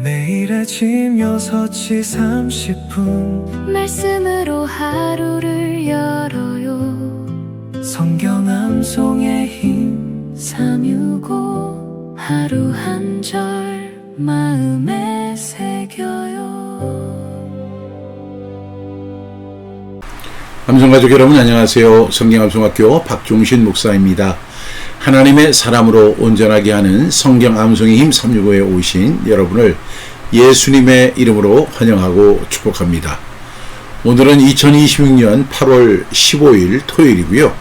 매일 아침 6시 30분 말씀으로 하루를 열어요. 성경 암송의 힘 365 하루 한 절 마음에 새겨요. 암송가족 여러분 안녕하세요. 성경암송학교 박종신 목사입니다. 하나님의 사람으로 온전하게 하는 성경 암송의 힘 365에 오신 여러분을 예수님의 이름으로 환영하고 축복합니다. 오늘은 2026년 8월 15일 토요일이고요.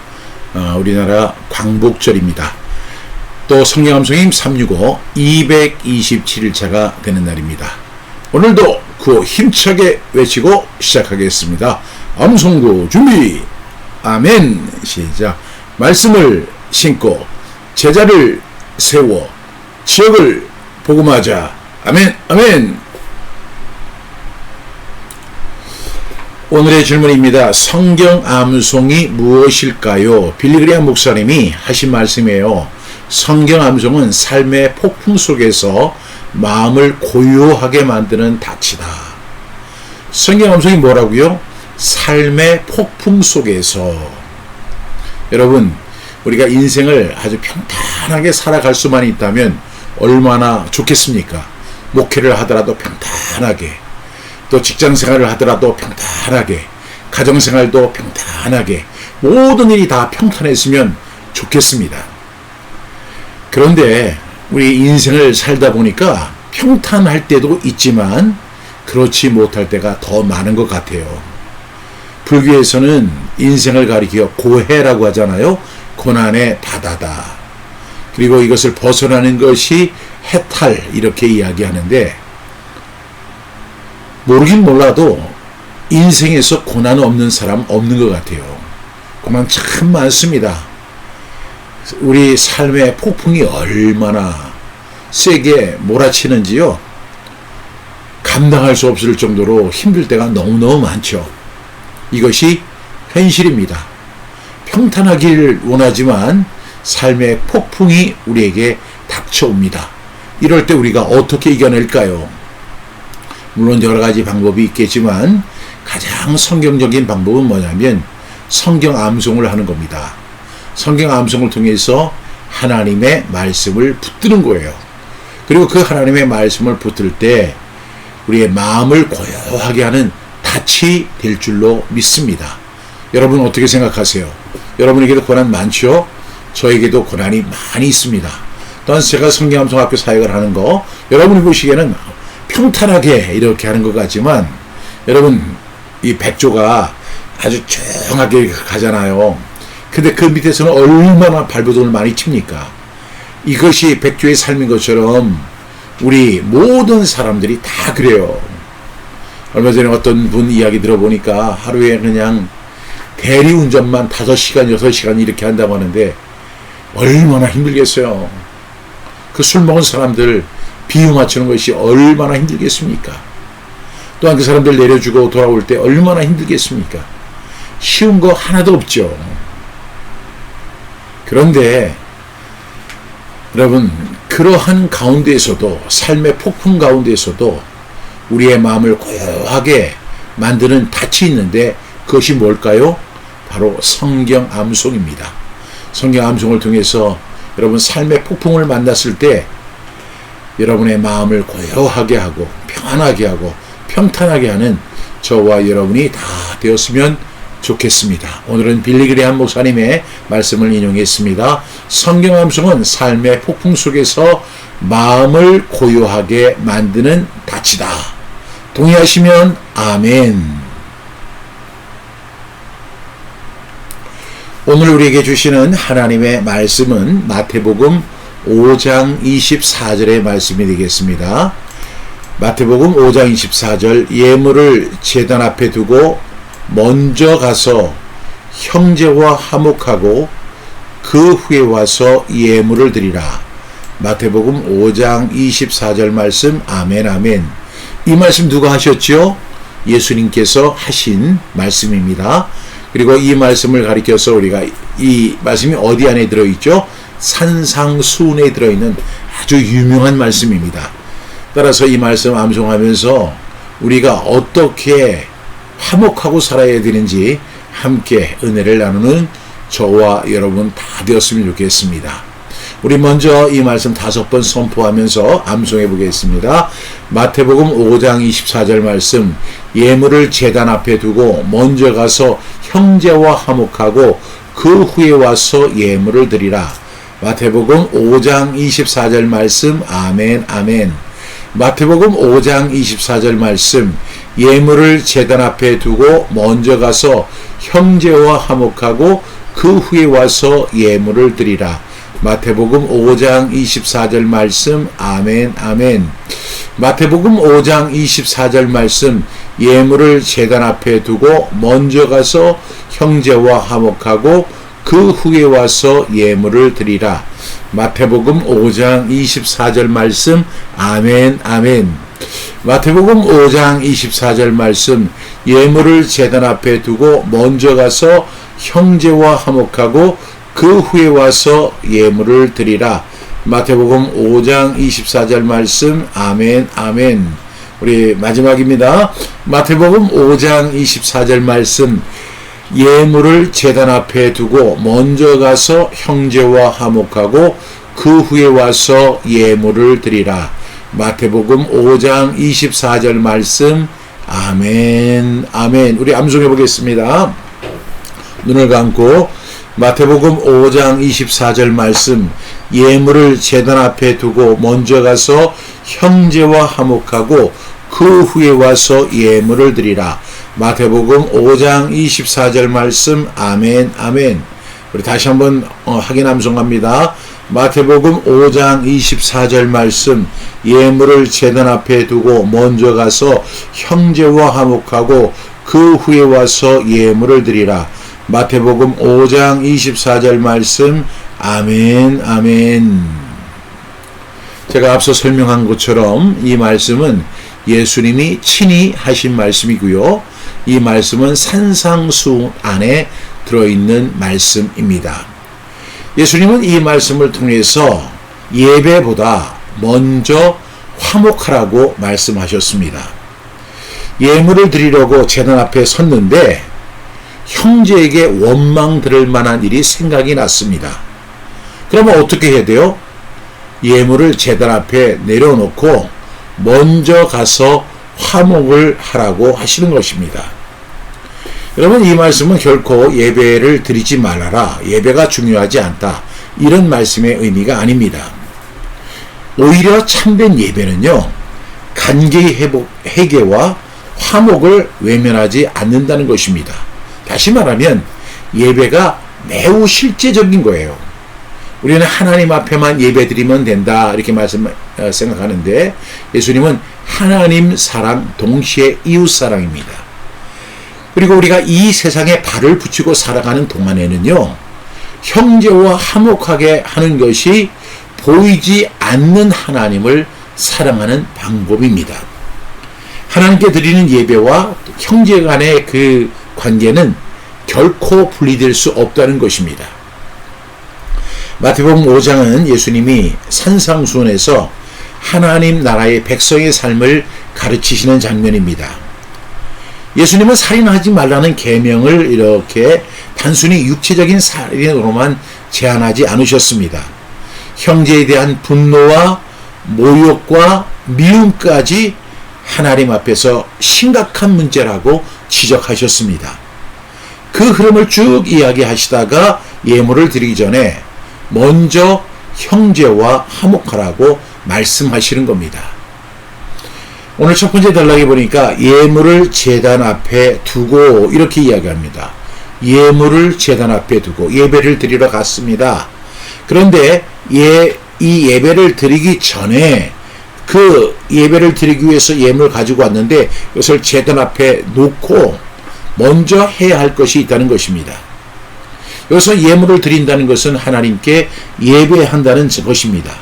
우리나라 광복절입니다. 또 성경 암송의 힘 365 227일차가 되는 날입니다. 오늘도 구호 힘차게 외치고 시작하겠습니다. 암송구 준비! 아멘! 시작! 말씀을 신고 제자를 세워 지역을 복음하자. 아멘! 아멘! 오늘의 질문입니다. 성경 암송이 무엇일까요? 빌리그리암 목사님이 하신 말씀이에요. 성경 암송은 삶의 폭풍 속에서 마음을 고요하게 만드는 닻이다. 성경 암송이 뭐라고요? 삶의 폭풍 속에서. 여러분, 우리가 인생을 아주 평탄하게 살아갈 수만 있다면 얼마나 좋겠습니까? 목회를 하더라도 평탄하게, 또 직장생활을 하더라도 평탄하게, 가정생활도 평탄하게, 모든 일이 다 평탄했으면 좋겠습니다. 그런데 우리 인생을 살다 보니까 평탄할 때도 있지만 그렇지 못할 때가 더 많은 것 같아요. 불교에서는 인생을 가리켜 고해라고 하잖아요. 고난의 바다다. 그리고 이것을 벗어나는 것이 해탈, 이렇게 이야기하는데, 모르긴 몰라도 인생에서 고난 없는 사람 없는 것 같아요. 고난 참 많습니다. 우리 삶의 폭풍이 얼마나 세게 몰아치는지요. 감당할 수 없을 정도로 힘들 때가 너무너무 많죠. 이것이 현실입니다. 평탄하기를 원하지만 삶의 폭풍이 우리에게 닥쳐옵니다. 이럴 때 우리가 어떻게 이겨낼까요? 물론 여러 가지 방법이 있겠지만 가장 성경적인 방법은 뭐냐면 성경 암송을 하는 겁니다. 성경 암송을 통해서 하나님의 말씀을 붙드는 거예요. 그리고 그 하나님의 말씀을 붙들 때 우리의 마음을 고요하게 하는 닻이 될 줄로 믿습니다. 여러분 어떻게 생각하세요? 여러분에게도 고난 많죠? 저에게도 고난이 많이 있습니다. 또한 제가 성경암송학교 사역을 하는 거 여러분이 보시기에는 평탄하게 이렇게 하는 것 같지만, 여러분 이 백조가 아주 조용하게 가잖아요. 근데 그 밑에서는 얼마나 발버둥을 많이 칩니까? 이것이 백조의 삶인 것처럼 우리 모든 사람들이 다 그래요. 얼마 전에 어떤 분 이야기 들어보니까 하루에 그냥 대리운전만 5시간, 6시간 이렇게 한다고 하는데 얼마나 힘들겠어요. 그 술 먹은 사람들 비유 맞추는 것이 얼마나 힘들겠습니까? 또한 그 사람들 내려주고 돌아올 때 얼마나 힘들겠습니까? 쉬운 거 하나도 없죠. 그런데 여러분, 그러한 가운데에서도, 삶의 폭풍 가운데에서도 우리의 마음을 고요하게 만드는 닻이 있는데 그것이 뭘까요? 바로 성경 암송입니다. 성경 암송을 통해서 여러분 삶의 폭풍을 만났을 때 여러분의 마음을 고요하게 하고 평안하게 하고 평탄하게 하는 저와 여러분이 다 되었으면 좋겠습니다. 오늘은 빌리그리암 목사님의 말씀을 인용했습니다. 성경 암송은 삶의 폭풍 속에서 마음을 고요하게 만드는 닻이다. 동의하시면 아멘. 오늘 우리에게 주시는 하나님의 말씀은 마태복음 5장 24절의 말씀이 되겠습니다. 마태복음 5장 24절, 예물을 제단 앞에 두고 먼저 가서 형제와 화목하고 그 후에 와서 예물을 드리라. 마태복음 5장 24절 말씀. 아멘 아멘. 이 말씀 누가 하셨죠? 예수님께서 하신 말씀입니다. 그리고 이 말씀을 가리켜서 우리가 이 말씀이 어디 안에 들어있죠? 산상수훈에 들어있는 아주 유명한 말씀입니다. 따라서 이 말씀 암송하면서 우리가 어떻게 화목하고 살아야 되는지 함께 은혜를 나누는 저와 여러분 다 되었으면 좋겠습니다. 우리 먼저 이 말씀 5번 선포하면서 암송해 보겠습니다. 마태복음 5장 24절 말씀, 예물을 제단 앞에 두고 먼저 가서 형제와 화목하고 그 후에 와서 예물을 드리라. 마태복음 5장 24절 말씀. 아멘 아멘. 마태복음 5장 24절 말씀, 예물을 제단 앞에 두고 먼저 가서 형제와 화목하고 그 후에 와서 예물을 드리라. 마태복음 5장 24절 말씀. 아멘 아멘. 마태복음 5장 24절 말씀, 예물을 제단 앞에 두고 먼저 가서 형제와 화목하고 그 후에 와서 예물을 드리라. 마태복음 5장 24절 말씀. 아멘 아멘. 마태복음 5장 24절 말씀, 예물을 제단 앞에 두고 먼저 가서 형제와 화목하고 그 후에 와서 예물을 드리라. 마태복음 5장 24절 말씀. 아멘 아멘. 우리 마지막입니다. 마태복음 5장 24절 말씀, 예물을 제단 앞에 두고 먼저 가서 형제와 화목하고 그 후에 와서 예물을 드리라. 마태복음 5장 24절 말씀. 아멘 아멘. 우리 암송해 보겠습니다. 눈을 감고 마태복음 5장 24절 말씀, 예물을 제단 앞에 두고 먼저 가서 형제와 화목하고 그 후에 와서 예물을 드리라. 마태복음 5장 24절 말씀. 아멘 아멘. 우리 다시 한번 확인 암송합니다. 마태복음 5장 24절 말씀, 예물을 제단 앞에 두고 먼저 가서 형제와 화목하고 그 후에 와서 예물을 드리라. 마태복음 5장 24절 말씀. 아멘 아멘. 제가 앞서 설명한 것처럼 이 말씀은 예수님이 친히 하신 말씀이고요. 이 말씀은 산상수 안에 들어있는 말씀입니다. 예수님은 이 말씀을 통해서 예배보다 먼저 화목하라고 말씀하셨습니다. 예물을 드리려고 제단 앞에 섰는데 형제에게 원망 들을 만한 일이 생각이 났습니다. 그러면 어떻게 해야 돼요? 예물을 제단 앞에 내려놓고 먼저 가서 화목을 하라고 하시는 것입니다. 여러분, 이 말씀은 결코 예배를 드리지 말아라, 예배가 중요하지 않다, 이런 말씀의 의미가 아닙니다. 오히려 참된 예배는요, 관계의 회개와 화목을 외면하지 않는다는 것입니다. 다시 말하면 예배가 매우 실제적인 거예요. 우리는 하나님 앞에만 예배드리면 된다, 이렇게 생각하는데 예수님은 하나님 사랑 동시에 이웃 사랑입니다. 그리고 우리가 이 세상에 발을 붙이고 살아가는 동안에는요, 형제와 화목하게 하는 것이 보이지 않는 하나님을 사랑하는 방법입니다. 하나님께 드리는 예배와 형제 간의 그 관계는 결코 분리될 수 없다는 것입니다. 마태복음 5장은 예수님이 산상수훈에서 하나님 나라의 백성의 삶을 가르치시는 장면입니다. 예수님은 살인하지 말라는 계명을 이렇게 단순히 육체적인 살인으로만 제한하지 않으셨습니다. 형제에 대한 분노와 모욕과 미움까지 하나님 앞에서 심각한 문제라고 지적하셨습니다. 그 흐름을 쭉 이야기하시다가 예물을 드리기 전에 먼저 형제와 화목하라고 말씀하시는 겁니다. 오늘 첫 번째 단락에 보니까 예물을 제단 앞에 두고 이렇게 이야기합니다. 예물을 제단 앞에 두고 예배를 드리러 갔습니다. 그런데 이 예배를 드리기 전에 그 예배를 드리기 위해서 예물을 가지고 왔는데 이것을 제단 앞에 놓고 먼저 해야 할 것이 있다는 것입니다. 여기서 예물을 드린다는 것은 하나님께 예배한다는 것입니다.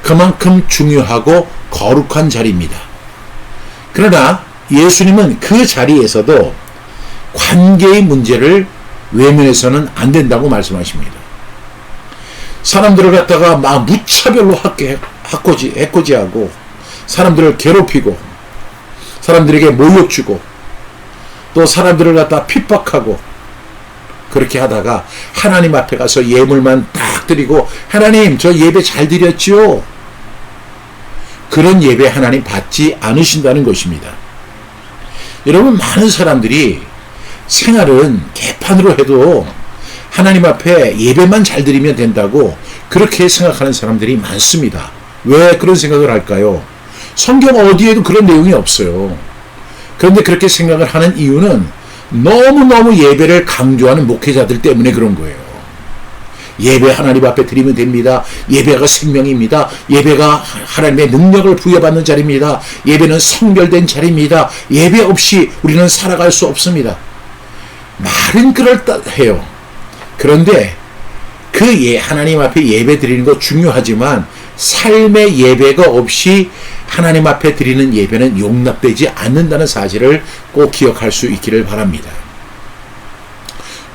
그만큼 중요하고 거룩한 자리입니다. 그러나 예수님은 그 자리에서도 관계의 문제를 외면해서는 안 된다고 말씀하십니다. 사람들을 갖다가 막 무차별로 해코지하고 사람들을 괴롭히고 사람들에게 모욕 주고 또 사람들을 갖다 핍박하고 그렇게 하다가 하나님 앞에 가서 예물만 딱 드리고 하나님 저 예배 잘 드렸지요? 그런 예배 하나님 받지 않으신다는 것입니다. 여러분 많은 사람들이 생활은 개판으로 해도 하나님 앞에 예배만 잘 드리면 된다고 그렇게 생각하는 사람들이 많습니다. 왜 그런 생각을 할까요? 성경 어디에도 그런 내용이 없어요. 그런데 그렇게 생각을 하는 이유는 너무너무 예배를 강조하는 목회자들 때문에 그런 거예요. 예배 하나님 앞에 드리면 됩니다. 예배가 생명입니다. 예배가 하나님의 능력을 부여받는 자리입니다. 예배는 성결된 자리입니다. 예배 없이 우리는 살아갈 수 없습니다. 말은 그럴듯해요. 그런데 하나님 앞에 예배 드리는 거 중요하지만 삶의 예배가 없이 하나님 앞에 드리는 예배는 용납되지 않는다는 사실을 꼭 기억할 수 있기를 바랍니다.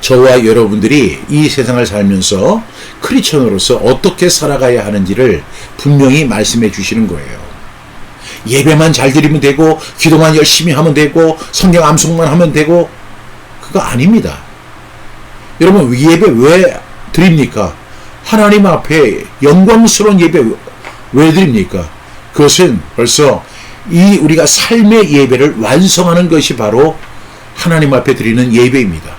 저와 여러분들이 이 세상을 살면서 크리스천으로서 어떻게 살아가야 하는지를 분명히 말씀해 주시는 거예요. 예배만 잘 드리면 되고 기도만 열심히 하면 되고 성경 암송만 하면 되고 그거 아닙니다. 여러분 예배 왜 드립니까? 하나님 앞에 영광스러운 예배 왜 드립니까? 그것은 벌써 우리가 삶의 예배를 완성하는 것이 바로 하나님 앞에 드리는 예배입니다.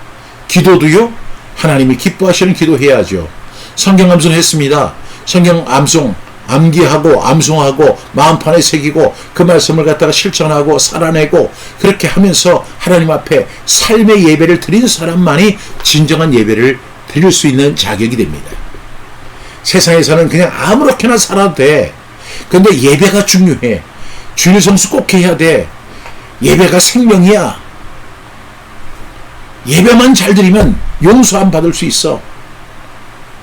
기도도요, 하나님이 기뻐하시는 기도해야죠. 성경 암송했습니다. 성경 암송, 암기하고 암송하고 마음판에 새기고 그 말씀을 갖다가 실천하고 살아내고 그렇게 하면서 하나님 앞에 삶의 예배를 드린 사람만이 진정한 예배를 드릴 수 있는 자격이 됩니다. 세상에서는 그냥 아무렇게나 살아도 돼. 그런데 예배가 중요해. 주일 성수 꼭 해야 돼. 예배가 생명이야. 예배만 잘 드리면 용서 안 받을 수 있어.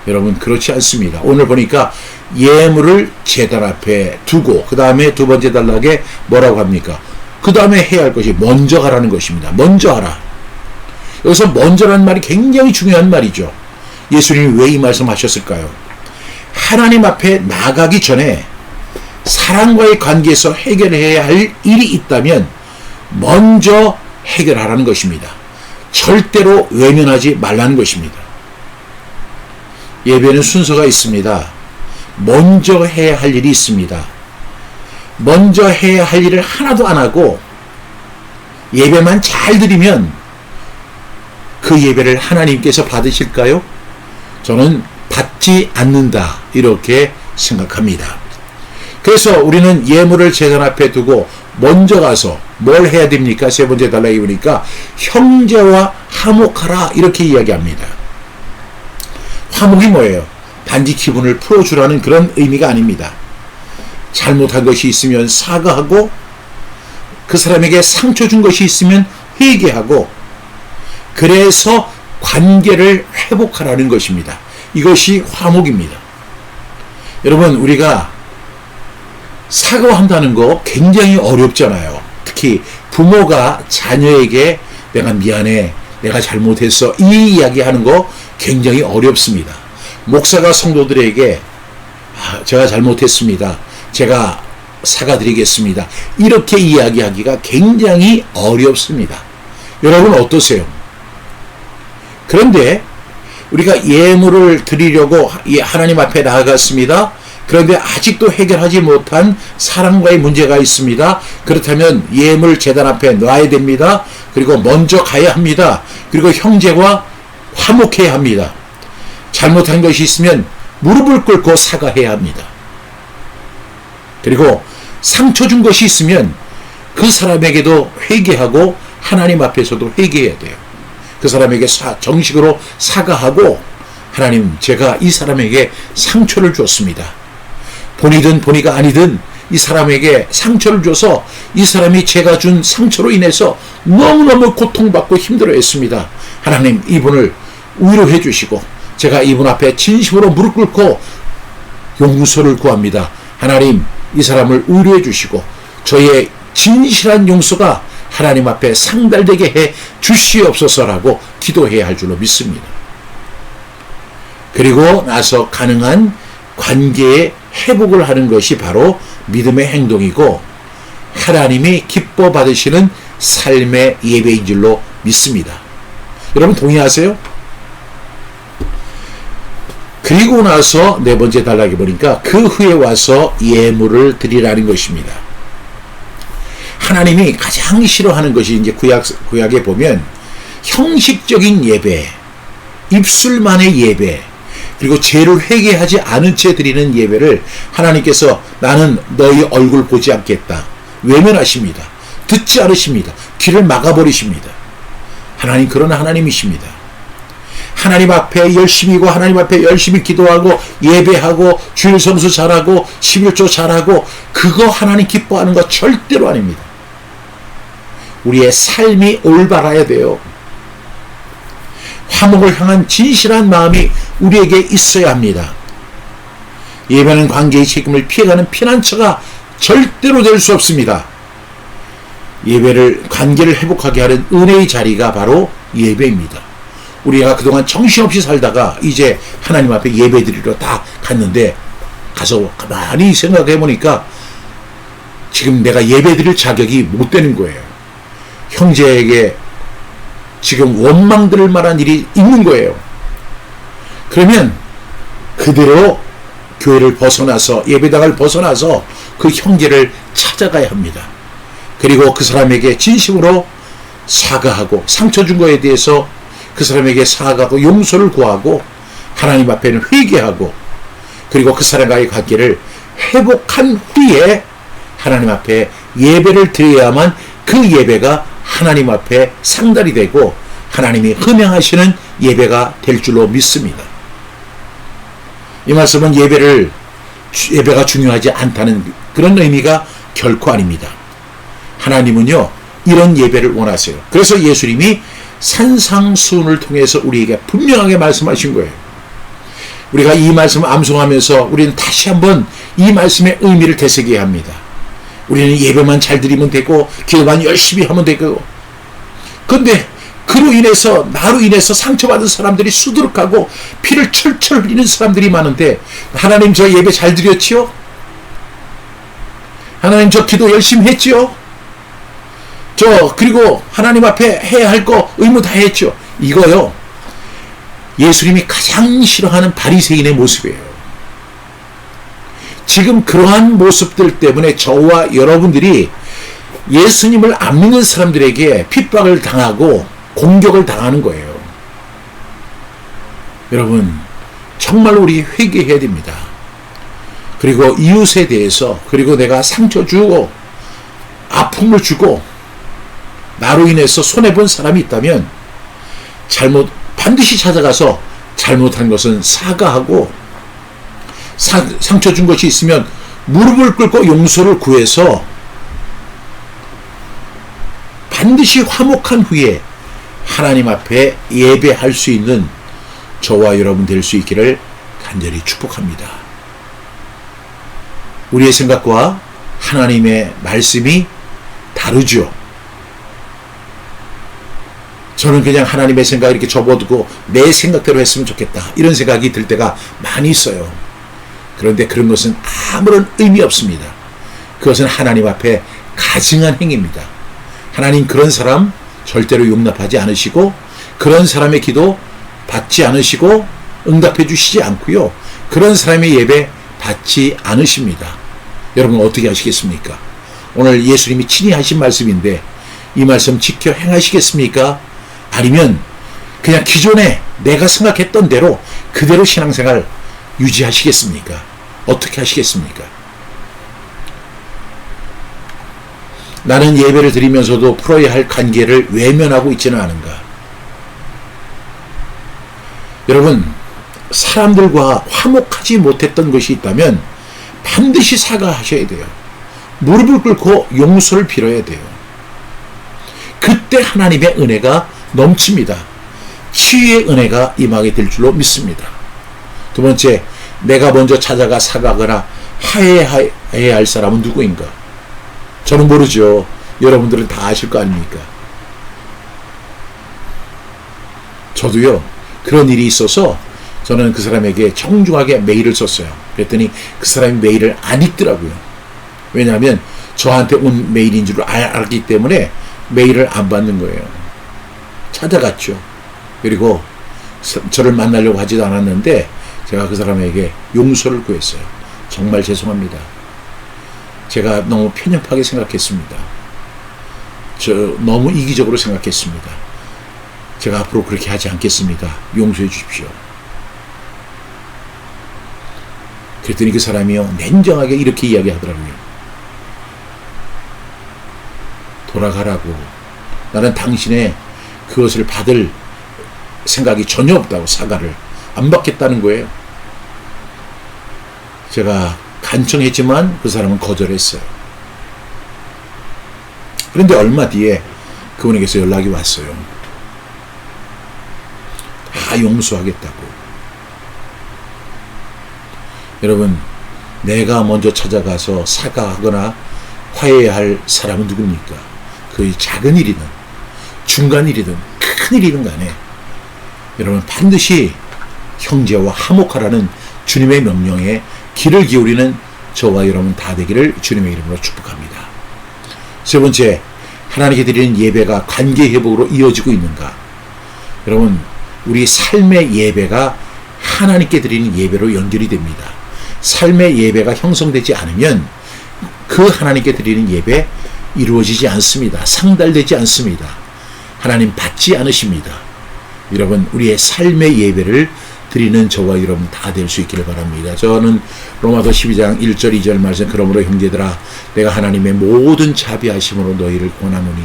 여러분 그렇지 않습니다. 오늘 보니까 예물을 제단 앞에 두고 그 다음에 두 번째 단락에 뭐라고 합니까? 그 다음에 해야 할 것이 먼저 하라는 것입니다. 먼저 하라. 여기서 먼저라는 말이 굉장히 중요한 말이죠. 예수님이 왜 이 말씀하셨을까요? 하나님 앞에 나가기 전에 사람과의 관계에서 해결해야 할 일이 있다면 먼저 해결하라는 것입니다. 절대로 외면하지 말라는 것입니다. 예배는 순서가 있습니다. 먼저 해야 할 일이 있습니다. 먼저 해야 할 일을 하나도 안 하고 예배만 잘 드리면 그 예배를 하나님께서 받으실까요? 저는 받지 않는다 이렇게 생각합니다. 그래서 우리는 예물을 제단 앞에 두고 먼저 가서 뭘 해야 됩니까? 세 번째 단락에 보니까 형제와 화목하라 이렇게 이야기합니다. 화목이 뭐예요? 단지 기분을 풀어주라는 그런 의미가 아닙니다. 잘못한 것이 있으면 사과하고 그 사람에게 상처 준 것이 있으면 회개하고 그래서 관계를 회복하라는 것입니다. 이것이 화목입니다. 여러분 우리가 사과한다는 거 굉장히 어렵잖아요. 특히 부모가 자녀에게 내가 미안해, 내가 잘못했어 이 이야기하는 거 굉장히 어렵습니다. 목사가 성도들에게 제가 잘못했습니다. 제가 사과드리겠습니다. 이렇게 이야기하기가 굉장히 어렵습니다. 여러분 어떠세요? 그런데 우리가 예물을 드리려고 하나님 앞에 나아갔습니다. 그런데 아직도 해결하지 못한 사랑과의 문제가 있습니다. 그렇다면 예물 제단 앞에 놔야 됩니다. 그리고 먼저 가야 합니다. 그리고 형제와 화목해야 합니다. 잘못한 것이 있으면 무릎을 꿇고 사과해야 합니다. 그리고 상처 준 것이 있으면 그 사람에게도 회개하고 하나님 앞에서도 회개해야 돼요. 그 사람에게 정식으로 사과하고 하나님 제가 이 사람에게 상처를 줬습니다. 본이든 본이가 아니든 이 사람에게 상처를 줘서 이 사람이 제가 준 상처로 인해서 너무너무 고통받고 힘들어했습니다. 하나님 이분을 위로해 주시고 제가 이분 앞에 진심으로 무릎 꿇고 용서를 구합니다. 하나님 이 사람을 위로해 주시고 저의 진실한 용서가 하나님 앞에 상달되게 해 주시옵소서라고 기도해야 할 줄로 믿습니다. 그리고 나서 가능한 관계의 회복을 하는 것이 바로 믿음의 행동이고 하나님이 기뻐 받으시는 삶의 예배인 줄로 믿습니다. 여러분 동의하세요? 그리고 나서 네 번째 단락에 보니까 그 후에 와서 예물을 드리라는 것입니다. 하나님이 가장 싫어하는 것이 이제 구약에 보면 형식적인 예배, 입술만의 예배, 그리고 죄를 회개하지 않은 채 드리는 예배를 하나님께서 나는 너희 얼굴 보지 않겠다. 외면하십니다. 듣지 않으십니다. 귀를 막아버리십니다. 하나님 그런 하나님이십니다. 하나님 앞에 열심히고 하나님 앞에 열심히 기도하고 예배하고 주일 성수 잘하고 11조 잘하고 그거 하나님 기뻐하는 거 절대로 아닙니다. 우리의 삶이 올바라야 돼요. 화목을 향한 진실한 마음이 우리에게 있어야 합니다. 예배는 관계의 책임을 피해가는 피난처가 절대로 될 수 없습니다. 예배를 관계를 회복하게 하는 은혜의 자리가 바로 예배입니다. 우리가 그동안 정신없이 살다가 이제 하나님 앞에 예배 드리러 다 갔는데 가서 가만히 생각해 보니까 지금 내가 예배 드릴 자격이 못 되는 거예요. 형제에게 지금 원망 들을 만한 일이 있는 거예요. 그러면 그대로 교회를 벗어나서 예배당을 벗어나서 그 형제를 찾아가야 합니다. 그리고 그 사람에게 진심으로 사과하고 상처 준 거에 대해서 그 사람에게 사과하고 용서를 구하고 하나님 앞에는 회개하고 그리고 그 사람과의 관계를 회복한 후에 하나님 앞에 예배를 드려야만 그 예배가 하나님 앞에 상달이 되고 하나님이 헌행하시는 예배가 될 줄로 믿습니다. 이 말씀은 예배가 중요하지 않다는 그런 의미가 결코 아닙니다. 하나님은요 이런 예배를 원하세요. 그래서 예수님이 산상수훈을 통해서 우리에게 분명하게 말씀하신 거예요. 우리가 이 말씀을 암송하면서 우리는 다시 한번 이 말씀의 의미를 되새겨야 합니다. 우리는 예배만 잘 드리면 되고 기도만 열심히 하면 되고 그런데 그로 인해서 나로 인해서 상처받은 사람들이 수두룩하고 피를 철철 흘리는 사람들이 많은데 하나님 저 예배 잘 드렸지요? 하나님 저 기도 열심히 했지요? 그리고 하나님 앞에 해야 할 거 의무 다 했죠. 이거요 예수님이 가장 싫어하는 바리새인의 모습이에요. 지금 그러한 모습들 때문에 저와 여러분들이 예수님을 안 믿는 사람들에게 핍박을 당하고 공격을 당하는 거예요. 여러분 정말 우리 회개해야 됩니다. 그리고 이웃에 대해서 그리고 내가 상처 주고 아픔을 주고 나로 인해서 손해본 사람이 있다면 반드시 찾아가서 잘못한 것은 사과하고 상처 준 것이 있으면 무릎을 꿇고 용서를 구해서 반드시 화목한 후에 하나님 앞에 예배할 수 있는 저와 여러분 될 수 있기를 간절히 축복합니다. 우리의 생각과 하나님의 말씀이 다르죠. 저는 그냥 하나님의 생각을 이렇게 접어두고 내 생각대로 했으면 좋겠다 이런 생각이 들 때가 많이 있어요. 그런데 그런 것은 아무런 의미 없습니다. 그것은 하나님 앞에 가증한 행위입니다. 하나님 그런 사람 절대로 용납하지 않으시고 그런 사람의 기도 받지 않으시고 응답해 주시지 않고요. 그런 사람의 예배 받지 않으십니다. 여러분 어떻게 하시겠습니까? 오늘 예수님이 친히 하신 말씀인데 이 말씀 지켜 행하시겠습니까? 아니면 그냥 기존에 내가 생각했던 대로 그대로 신앙생활 유지하시겠습니까? 어떻게 하시겠습니까? 나는 예배를 드리면서도 풀어야 할 관계를 외면하고 있지는 않은가? 여러분 사람들과 화목하지 못했던 것이 있다면 반드시 사과하셔야 돼요. 무릎을 꿇고 용서를 빌어야 돼요. 그때 하나님의 은혜가 넘칩니다. 치유의 은혜가 임하게 될 줄로 믿습니다. 두 번째, 내가 먼저 찾아가 사과하거나 화해해야 할 사람은 누구인가? 저는 모르죠. 여러분들은 다 아실 거 아닙니까? 저도요 그런 일이 있어서 저는 그 사람에게 정중하게 메일을 썼어요. 그랬더니 그 사람이 메일을 안 읽더라고요. 왜냐하면 저한테 온 메일인 줄 알기 때문에 메일을 안 받는 거예요. 찾아갔죠. 그리고 저를 만나려고 하지도 않았는데 제가 그 사람에게 용서를 구했어요. 정말 죄송합니다. 제가 너무 편협하게 생각했습니다. 저 너무 이기적으로 생각했습니다. 제가 앞으로 그렇게 하지 않겠습니다. 용서해 주십시오. 그랬더니 그 사람이요, 냉정하게 이렇게 이야기하더라고요. 돌아가라고. 나는 당신의 그것을 받을 생각이 전혀 없다고. 사과를 안 받겠다는 거예요. 제가 간청했지만 그 사람은 거절했어요. 그런데 얼마 뒤에 그분에게서 연락이 왔어요. 다 용서하겠다고. 여러분, 내가 먼저 찾아가서 사과하거나 화해할 사람은 누굽니까? 그 작은 일이든 중간 일이든 큰 일이든 간에 여러분 반드시 형제와 화목하라는 주님의 명령에 귀를 기울이는 저와 여러분 다 되기를 주님의 이름으로 축복합니다. 세 번째, 하나님께 드리는 예배가 관계 회복으로 이어지고 있는가? 여러분, 우리 삶의 예배가 하나님께 드리는 예배로 연결이 됩니다. 삶의 예배가 형성되지 않으면 그 하나님께 드리는 예배 이루어지지 않습니다. 상달되지 않습니다. 하나님 받지 않으십니다. 여러분, 우리의 삶의 예배를 드리는 저와 여러분 다 될 수 있기를 바랍니다. 저는 로마서 12장 1절 2절 말씀, 그러므로 형제들아 내가 하나님의 모든 자비하심으로 너희를 권하노니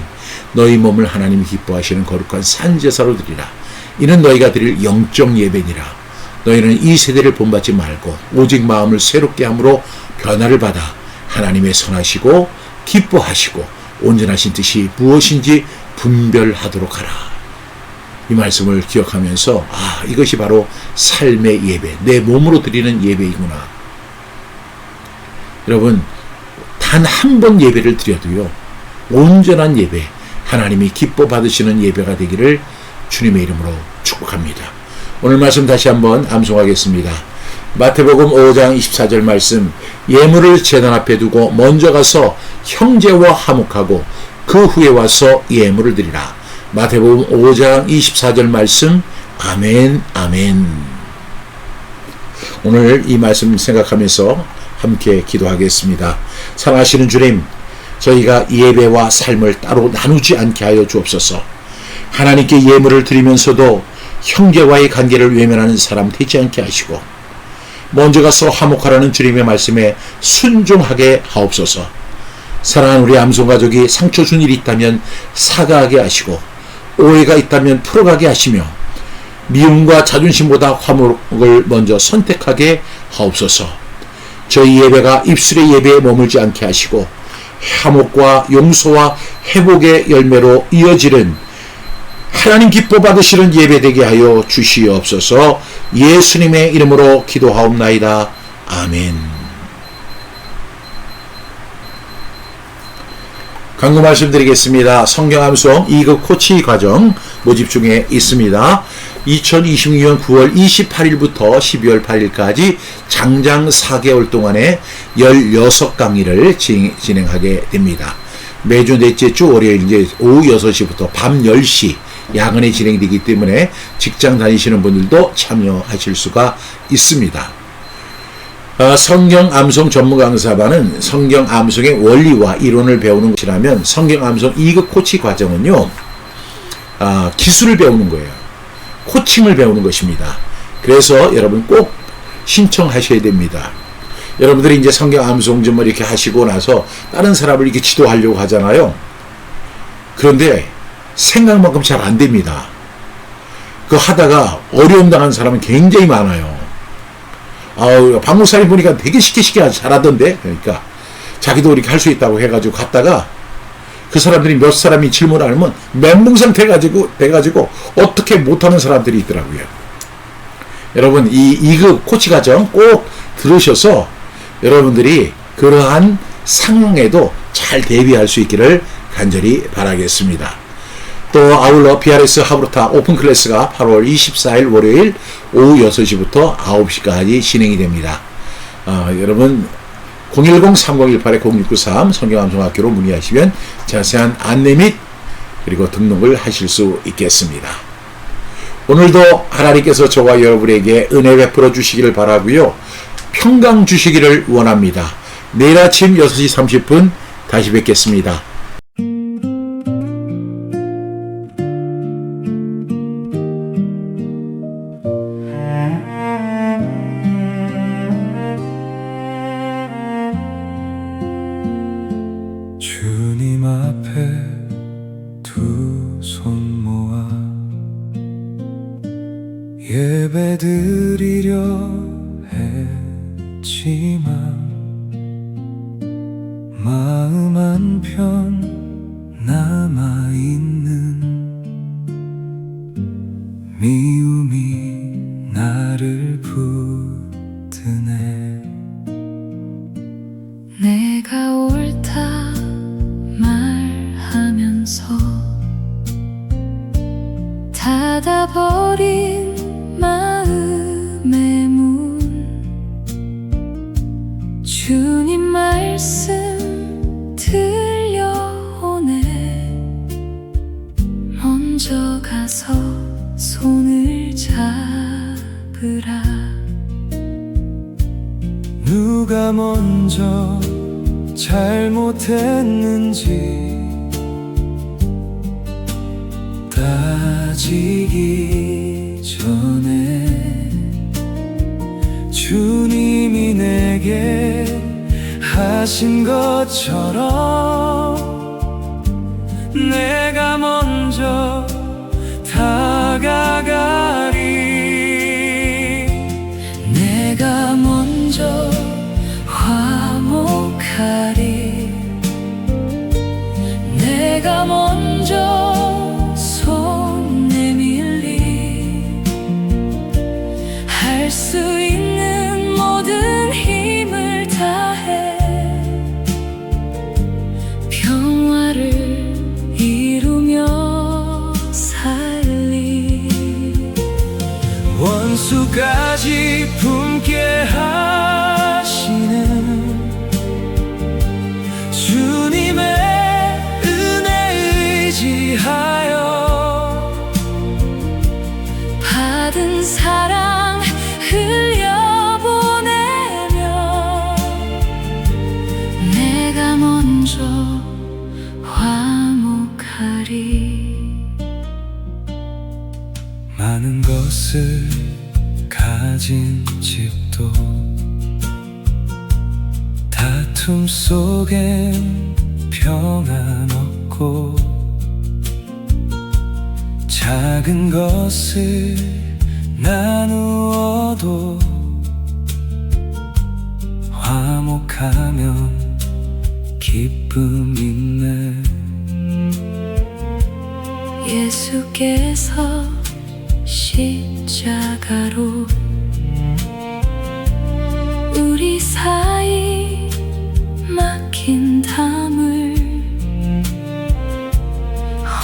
너희 몸을 하나님이 기뻐하시는 거룩한 산제사로 드리라. 이는 너희가 드릴 영적 예배니라. 너희는 이 세대를 본받지 말고 오직 마음을 새롭게 함으로 변화를 받아 하나님의 선하시고 기뻐하시고 온전하신 뜻이 무엇인지 분별하도록 하라. 이 말씀을 기억하면서 이것이 바로 삶의 예배, 내 몸으로 드리는 예배이구나. 여러분, 단 한 번 예배를 드려도요, 온전한 예배, 하나님이 기뻐 받으시는 예배가 되기를 주님의 이름으로 축복합니다. 오늘 말씀 다시 한번 암송하겠습니다. 마태복음 5장 24절 말씀, 예물을 제단 앞에 두고 먼저 가서 형제와 화목하고 그 후에 와서 예물을 드리라. 마태복음 5장 24절 말씀. 아멘, 아멘. 오늘 이 말씀 생각하면서 함께 기도하겠습니다. 사랑하시는 주님, 저희가 예배와 삶을 따로 나누지 않게 하여 주옵소서. 하나님께 예물을 드리면서도 형제와의 관계를 외면하는 사람 되지 않게 하시고, 먼저 가서 화목하라는 주님의 말씀에 순종하게 하옵소서. 사랑하는 우리 암송가족이 상처 준 일이 있다면 사과하게 하시고, 오해가 있다면 풀어가게 하시며, 미움과 자존심보다 화목을 먼저 선택하게 하옵소서. 저희 예배가 입술의 예배에 머물지 않게 하시고 화목과 용서와 회복의 열매로 이어지는 하나님 기뻐 받으시는 예배 되게 하여 주시옵소서. 예수님의 이름으로 기도하옵나이다. 아멘. 강구 말씀드리겠습니다. 성경 암송 2급 코치 과정 모집 중에 있습니다. 2026년 9월 28일부터 12월 8일까지 장장 4개월 동안에 16강의를 진행하게 됩니다. 매주 넷째 주 월요일 이제 오후 6시부터 밤 10시 야간에 진행되기 때문에 직장 다니시는 분들도 참여하실 수가 있습니다. 성경 암송 전문 강사반은 성경 암송의 원리와 이론을 배우는 것이라면 성경 암송 2급 코치 과정은요, 기술을 배우는 거예요. 코칭을 배우는 것입니다. 그래서 여러분 꼭 신청하셔야 됩니다. 여러분들이 이제 성경 암송 좀 이렇게 하시고 나서 다른 사람을 이렇게 지도하려고 하잖아요. 그런데 생각만큼 잘 안 됩니다. 그 하다가 어려움 당한 사람은 굉장히 많아요. 박 목사님 보니까 되게 쉽게 잘하던데, 그러니까 자기도 이렇게 할 수 있다고 해가지고 갔다가 그 사람들이 몇 사람이 질문을 하면 멘붕 돼가지고 어떻게 못하는 사람들이 있더라고요. 여러분, 이 2급 코치 과정 꼭 들으셔서 여러분들이 그러한 상황에도 잘 대비할 수 있기를 간절히 바라겠습니다. 또 아울러 BRS 하브루타 오픈 클래스가 8월 24일 월요일 오후 6시부터 9시까지 진행이 됩니다. 여러분 010-3018-0693 성경암송학교로 문의하시면 자세한 안내 및 그리고 등록을 하실 수 있겠습니다. 오늘도 하나님께서 저와 여러분에게 은혜 베풀어 주시기를 바라고요. 평강 주시기를 원합니다. 내일 아침 6시 30분 다시 뵙겠습니다. 주님 앞에 두 손 모아 예배드리려 했지만 마음 한편 남아있는 미움이 나를 붙드네. 내가 옳다 말하면서 닫아버린 마음의 문, 주님 말씀 들려오네. 먼저 가서 손을 잡으라. 누가 먼저 잘못했는지 따지기 전에 주님이 내게 하신 것처럼 내가 먼저 다가가리. 내가 먼저 화목하리. 내가 먼저 손 내밀리. 할 수 있는 모든 힘을 다해 평화를 이루며 살리. 원수까지 품게 하시는 주님의 은혜 의지하여 받은 사랑 흘려보내며 내가 먼저 화목하리. 많은 것을 가진 집도 다툼 속엔 평안 없고 작은 것을 나누어도 화목하면 기쁨 있네. 예수께서 십자가로 우리 사이 막힌 담을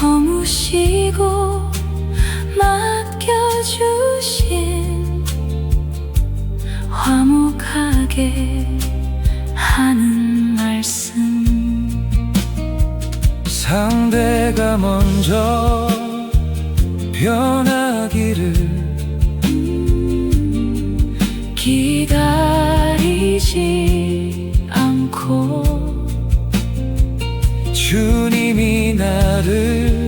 허무시고 맡겨주신 화목하게 하는 말씀. 상대가 먼저 변하기를 기다리지 않고 주님이 나를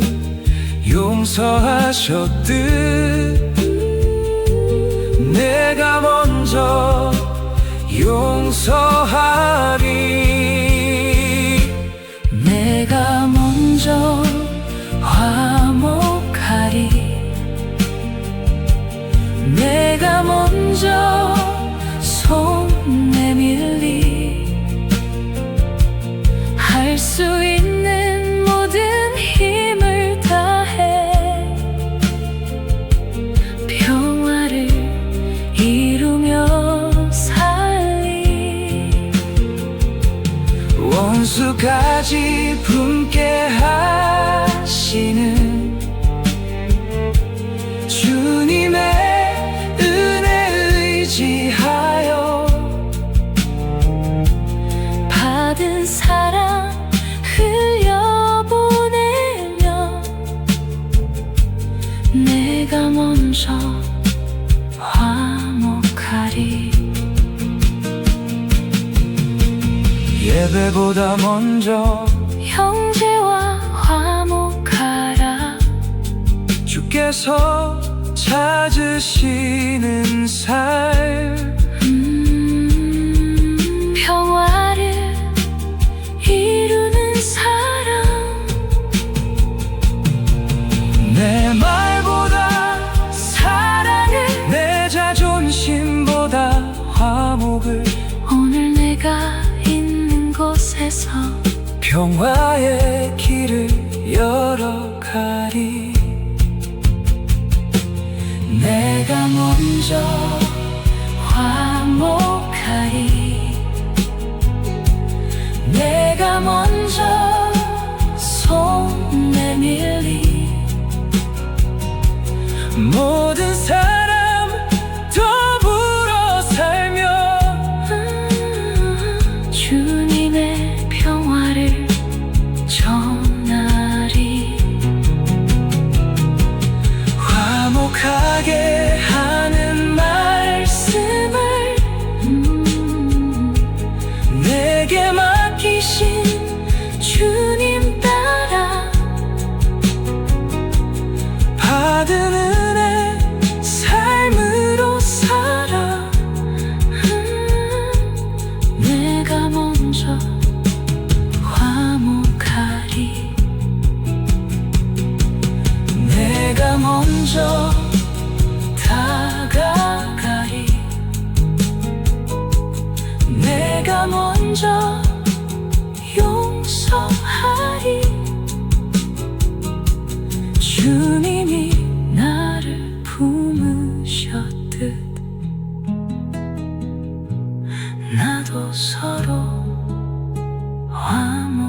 용서하셨듯 내가 먼저 용서하리. 내가 먼저 화목하리. 내가 먼저 손 내밀리. 할 수 있는 모든 힘을 다해 평화를 이루며 살리. 원수까지 품게 하시는 날보다 먼저 형제와 화목하라. 주께서 찾으시는 삶 평화를 이루는 사람. 내 말보다 사랑을 내 자존심보다 화목을 오늘 내가 있는 곳에서 평화의 길을 열어가리. 내가 먼저 화목하리. 내가 먼저 손 내밀리. 모든 사람 더불어 살며 주님의 평화를 전하리. 화목하게 하는 말씀을 내게 맡기신 주님 따라 받은 은혜 삶으로 살아. 내가 먼저 화목하리. 내가 먼저 다가가리. 내가 먼저 용서하리. 주님이 나를 품으셨듯 나도 서로 화목